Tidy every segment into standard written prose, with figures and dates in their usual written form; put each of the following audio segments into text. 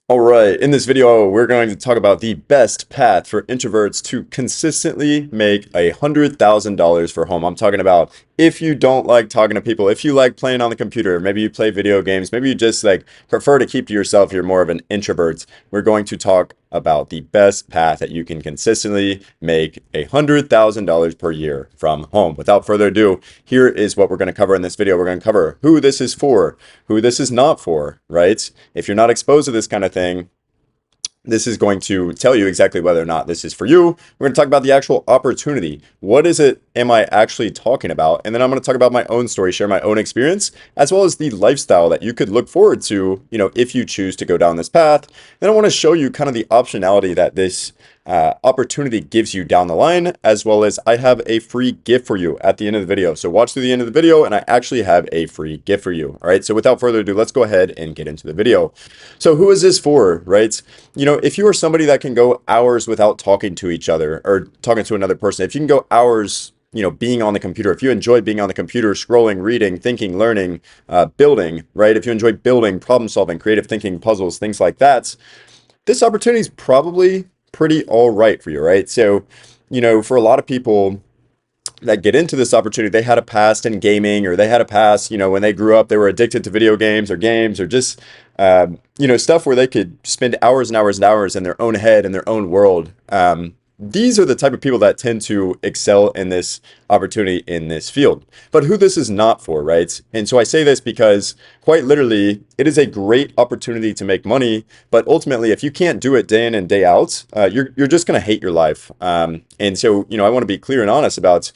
All right, in this video, we're going to talk about the best path for introverts to consistently make $100,000 for home. I'm talking about if you don't like talking to people, if you like playing on the computer, maybe you play video games, maybe you just like prefer to keep to yourself, you're more of an introvert. We're going to talk about the best path that you can consistently make $100,000 per year from home. Without further ado, here is what we're going to cover in this video. We're going to cover who this is for, who this is not for, right? If you're not exposed to this kind of thing, this is going to tell you exactly whether or not this is for you. We're going to talk about the actual opportunity. What is it am I actually talking about? And then I'm going to talk about my own story, share my own experience, as well as the lifestyle that you could look forward to, if you choose to go down this path. Then I want to show you kind of the optionality that this opportunity gives you down the line, as well as I have a free gift for you at the end of the video. So watch to the end of the video and I actually have a free gift for you. All right. So without further ado, let's go ahead and get into the video. So who is this for, right? If you are somebody that can go hours without talking to each other or talking to another person, if you can go hours being on the computer, if you enjoy being on the computer, scrolling, reading, thinking, learning, building, right? If you enjoy building, problem solving, creative thinking, puzzles, things like that, this opportunity is probably pretty all right for you, right? So, for a lot of people that get into this opportunity, they had a past in gaming, or they had a past, when they grew up, they were addicted to video games or just, stuff where they could spend hours and hours and hours in their own head, in their own world. These are the type of people that tend to excel in this opportunity in this field. But who this is not for, right? And so I say this because quite literally, it is a great opportunity to make money. But ultimately, if you can't do it day in and day out, you're just going to hate your life. And so, I want to be clear and honest about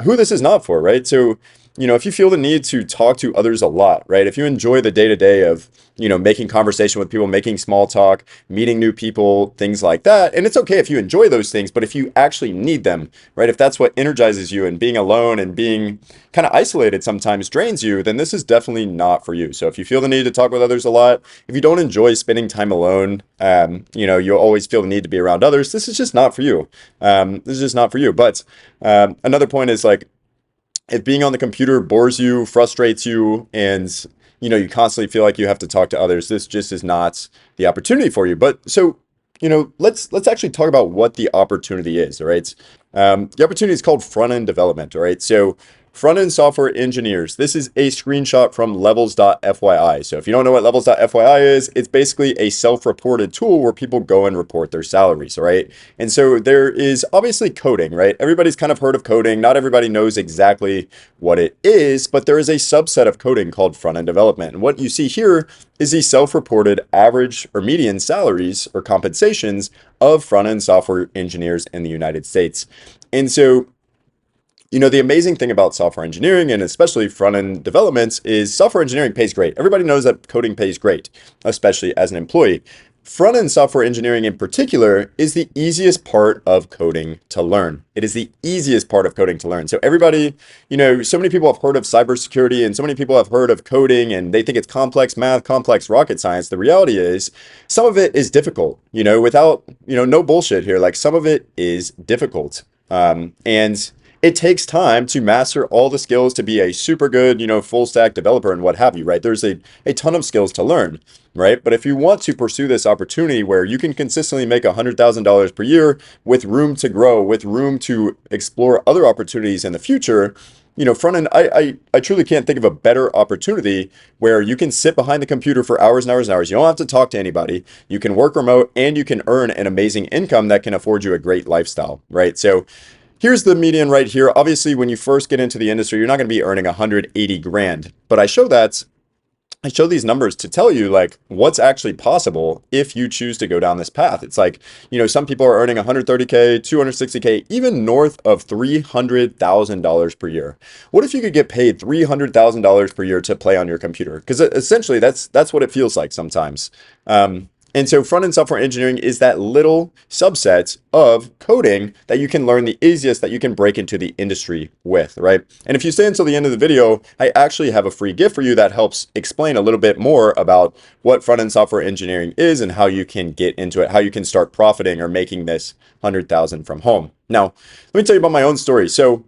who this is not for, right? So, if you feel the need to talk to others a lot, right? If you enjoy the day-to-day of, making conversation with people, making small talk, meeting new people, things like that. And it's okay if you enjoy those things, but if you actually need them, right? If that's what energizes you, and being alone and being kind of isolated sometimes drains you, then this is definitely not for you. So if you feel the need to talk with others a lot, if you don't enjoy spending time alone, you'll always feel the need to be around others, this is just not for you. This is just not for you. But another point is like, if being on the computer bores you, frustrates you, and you constantly feel like you have to talk to others, this just is not the opportunity for you. But so, let's actually talk about what the opportunity is. All right. The opportunity is called front-end development. All right. So front-end software engineers. This is a screenshot from levels.fyi. So if you don't know what levels.fyi is, it's basically a self-reported tool where people go and report their salaries, all right? And so there is obviously coding, right? Everybody's kind of heard of coding. Not everybody knows exactly what it is, but there is a subset of coding called front-end development. And what you see here is the self-reported average or median salaries or compensations of front-end software engineers in the United States. And so the amazing thing about software engineering, and especially front-end developments, is software engineering pays great. Everybody knows that coding pays great, especially as an employee. Front-end software engineering in particular is the easiest part of coding to learn. It is the easiest part of coding to learn. So everybody, so many people have heard of cybersecurity, and so many people have heard of coding, and they think it's complex math, complex rocket science. The reality is some of it is difficult, without, no bullshit here. Like, some of it is difficult. And it takes time to master all the skills to be a super good, full stack developer and what have you, right? There's a ton of skills to learn, right? But if you want to pursue this opportunity where you can consistently make $100,000 per year with room to grow, with room to explore other opportunities in the future, front end, I truly can't think of a better opportunity where you can sit behind the computer for hours and hours and hours. You don't have to talk to anybody. You can work remote and you can earn an amazing income that can afford you a great lifestyle, right? So here's the median right here. Obviously, when you first get into the industry, you're not going to be earning 180 grand. But I show these numbers to tell you like what's actually possible if you choose to go down this path. It's like, some people are earning 130K, 260K, even north of $300,000 per year. What if you could get paid $300,000 per year to play on your computer? Because essentially that's what it feels like sometimes. And so front-end software engineering is that little subset of coding that you can learn the easiest, that you can break into the industry with, right? And if you stay until the end of the video, I actually have a free gift for you that helps explain a little bit more about what front-end software engineering is and how you can get into it, how you can start profiting or making this 100,000 from home. Now, let me tell you about my own story. So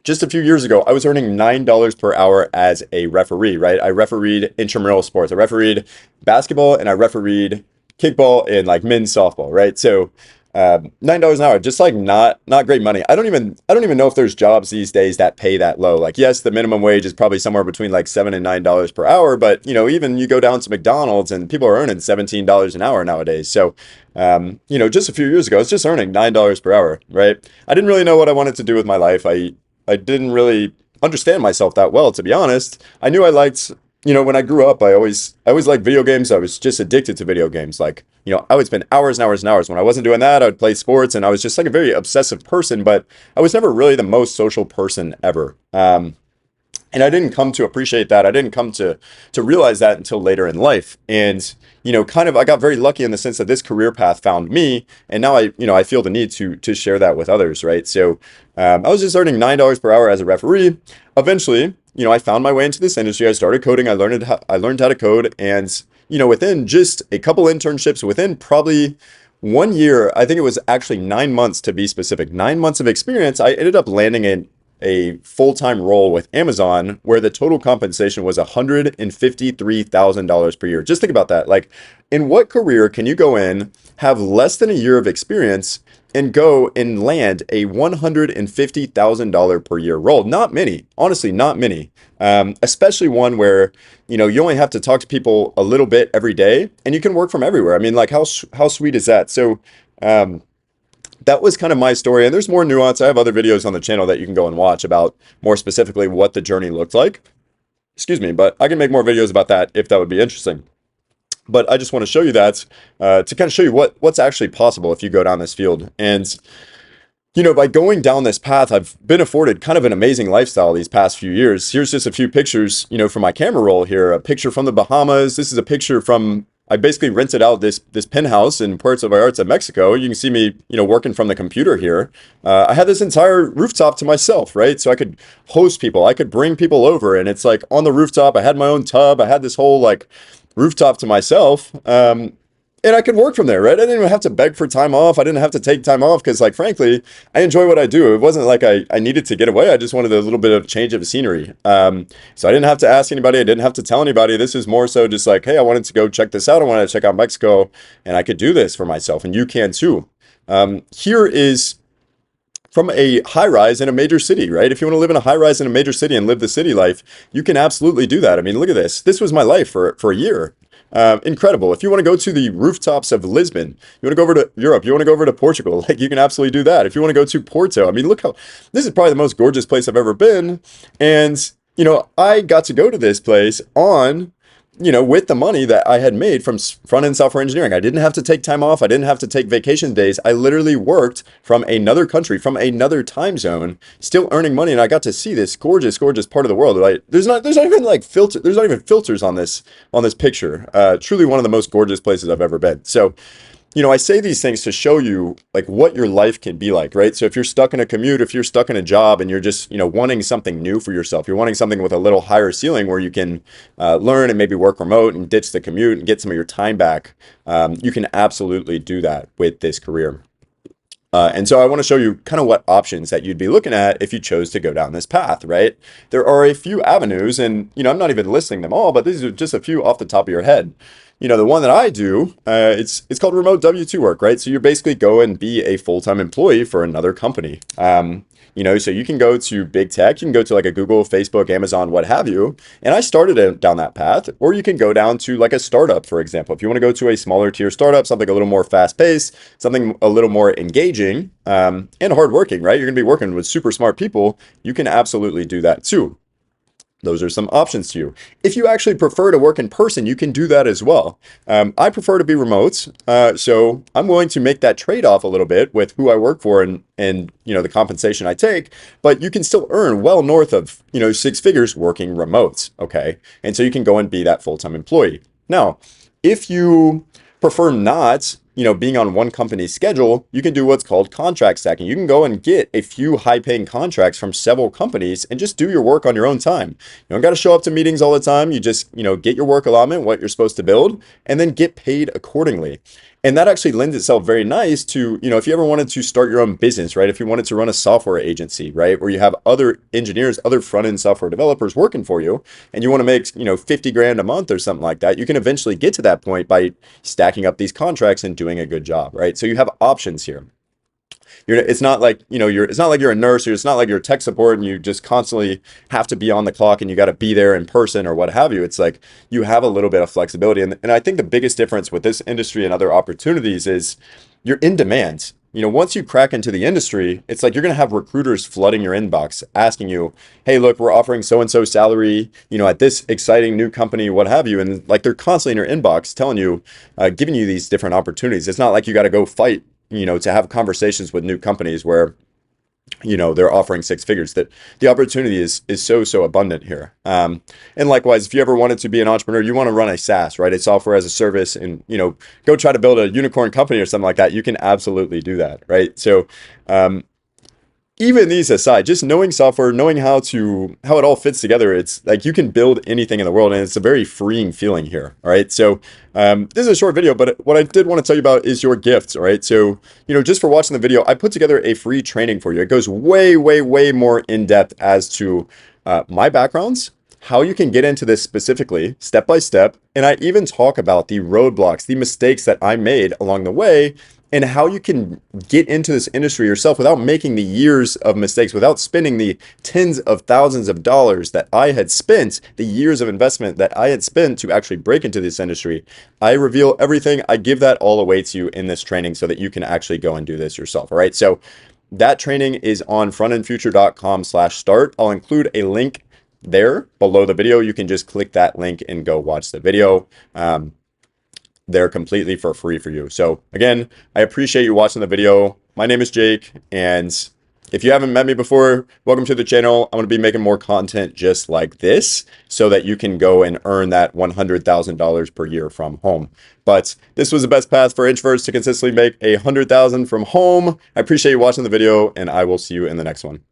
just a few years ago, I was earning $9 per hour as a referee, right? I refereed intramural sports. I refereed basketball and I refereed kickball and like men's softball, right? So $9 an hour, just like not great money. I don't even know if there's jobs these days that pay that low. Like, yes, the minimum wage is probably somewhere between like $7 and $9 per hour, but even you go down to McDonald's and people are earning $17 an hour nowadays. So just a few years ago, I was just earning $9 per hour, right? I didn't really know what I wanted to do with my life. I didn't really understand myself that well, to be honest. I knew I liked, when I grew up, I always liked video games. I was just addicted to video games. Like, I would spend hours and hours and hours. When I wasn't doing that, I would play sports, and I was just like a very obsessive person, but I was never really the most social person ever. And I didn't come to appreciate that. I didn't come to realize that until later in life. And kind of I got very lucky in the sense that this career path found me, and now I feel the need to share that with others, right? So I was just earning $9 per hour as a referee. Eventually, I found my way into this industry. I started coding. I learned how to code, and within just a couple internships, within probably 1 year, I think it was actually 9 months to be specific, 9 months of experience, I ended up landing in a full-time role with Amazon where the total compensation was $153,000 per year. Just think about that. Like, in what career can you go in, have less than a year of experience, and go and land a $150,000 per year role? Not many, honestly, not many. Especially one where, you only have to talk to people a little bit every day and you can work from everywhere. I mean, like, how sweet is that? So, that was kind of my story, and there's more nuance. I have other videos on the channel that you can go and watch about more specifically what the journey looked like. Excuse me, but I can make more videos about that if that would be interesting. But I just want to show you that to kind of show you what's actually possible if you go down this field. And by going down this path, I've been afforded kind of an amazing lifestyle these past few years. Here's just a few pictures, from my camera roll here. A picture from the Bahamas. This is a picture from, I basically rented out this penthouse in Puerto Vallarta, Mexico. You can see me, working from the computer here. I had this entire rooftop to myself, right? So I could host people. I could bring people over, and it's like on the rooftop. I had my own tub. I had this whole like rooftop to myself. And I could work from there, right? I didn't even have to beg for time off. I didn't have to take time off because, like, frankly, I enjoy what I do. It wasn't like I needed to get away. I just wanted a little bit of change of scenery. So I didn't have to ask anybody. I didn't have to tell anybody. This is more so just like, hey, I wanted to go check this out. I wanted to check out Mexico, and I could do this for myself, and you can too. Here is from a high rise in a major city, right? If you want to live in a high rise in a major city and live the city life, you can absolutely do that. I mean, look at this. This was my life for a year. Incredible. If you want to go to the rooftops of Lisbon, you want to go over to Europe, you want to go over to Portugal, like, you can absolutely do that. If you want to go to Porto, I mean, look how, this is probably the most gorgeous place I've ever been. And, I got to go to this place on, with the money that I had made from front-end software engineering. I didn't have to take time off. I didn't have to take vacation days. I literally worked from another country, from another time zone, still earning money. And I got to see this gorgeous, gorgeous part of the world. Right? There's not even like there's not even filters on this picture. Truly one of the most gorgeous places I've ever been. So, I say these things to show you like what your life can be like, right? So if you're stuck in a commute, if you're stuck in a job and you're just, wanting something new for yourself, you're wanting something with a little higher ceiling where you can learn and maybe work remote and ditch the commute and get some of your time back, you can absolutely do that with this career. And so I want to show you kind of what options that you'd be looking at if you chose to go down this path, right? There are a few avenues, and, I'm not even listing them all, but these are just a few off the top of your head. The one that I do, it's called remote W-2 work, right? So you basically go and be a full-time employee for another company. So you can go to big tech, you can go to like a Google, Facebook, Amazon, what have you. And I started down that path, or you can go down to like a startup, for example. If you want to go to a smaller tier startup, something a little more fast-paced, something a little more engaging, and hardworking, right? You're going to be working with super smart people. You can absolutely do that too. Those are some options to you. If you actually prefer to work in person, you can do that as well. I prefer to be remote, so I'm willing to make that trade-off a little bit with who I work for and the compensation I take, but you can still earn well north of, 6 figures working remote, okay? And so you can go and be that full-time employee. Now, if you prefer not, being on one company's schedule, you can do what's called contract stacking. You can go and get a few high-paying contracts from several companies and just do your work on your own time. You don't got to show up to meetings all the time. You just, get your work allotment, what you're supposed to build, and then get paid accordingly. And that actually lends itself very nice to, if you ever wanted to start your own business, right? If you wanted to run a software agency, right? Where you have other engineers, other front-end software developers working for you, and you want to make, 50 grand a month or something like that, you can eventually get to that point by stacking up these contracts and doing a good job, right? So you have options here. It's not like, it's not like you're a nurse, or it's not like you're tech support and you just constantly have to be on the clock and you got to be there in person or what have you. It's like you have a little bit of flexibility. And I think the biggest difference with this industry and other opportunities is you're in demand. Once you crack into the industry, it's like you're going to have recruiters flooding your inbox asking you, hey, look, we're offering so and so salary, at this exciting new company, what have you. And like they're constantly in your inbox telling you, giving you these different opportunities. It's not like you got to go fight, to have conversations with new companies where, they're offering six figures. That the opportunity is so abundant here. And likewise, if you ever wanted to be an entrepreneur, you want to run a SaaS, right? A software as a service, and, go try to build a unicorn company or something like that. You can absolutely do that, right? So, even these aside, just knowing software, knowing how it all fits together, it's like you can build anything in the world, and it's a very freeing feeling here. All right. So this is a short video, but what I did want to tell you about is your gifts. All right. So, just for watching the video, I put together a free training for you. It goes way more in depth as to my backgrounds, how you can get into this specifically, step by step. And I even talk about the roadblocks, the mistakes that I made along the way, and how you can get into this industry yourself without making the years of mistakes, without spending the tens of thousands of dollars that I had spent, the years of investment that I had spent to actually break into this industry. I reveal everything. I give that all away to you in this training so that you can actually go and do this yourself. All right. So that training is on frontendfuture.com/start. I'll include a link there below the video. You can just click that link and go watch the video. They're completely for free for you. So again, I appreciate you watching the video. My name is Jake, and if you haven't met me before, welcome to the channel. I'm going to be making more content just like this so that you can go and earn that $100,000 per year from home. But this was the best path for introverts to consistently make $100,000 from home. I appreciate you watching the video, and I will see you in the next one.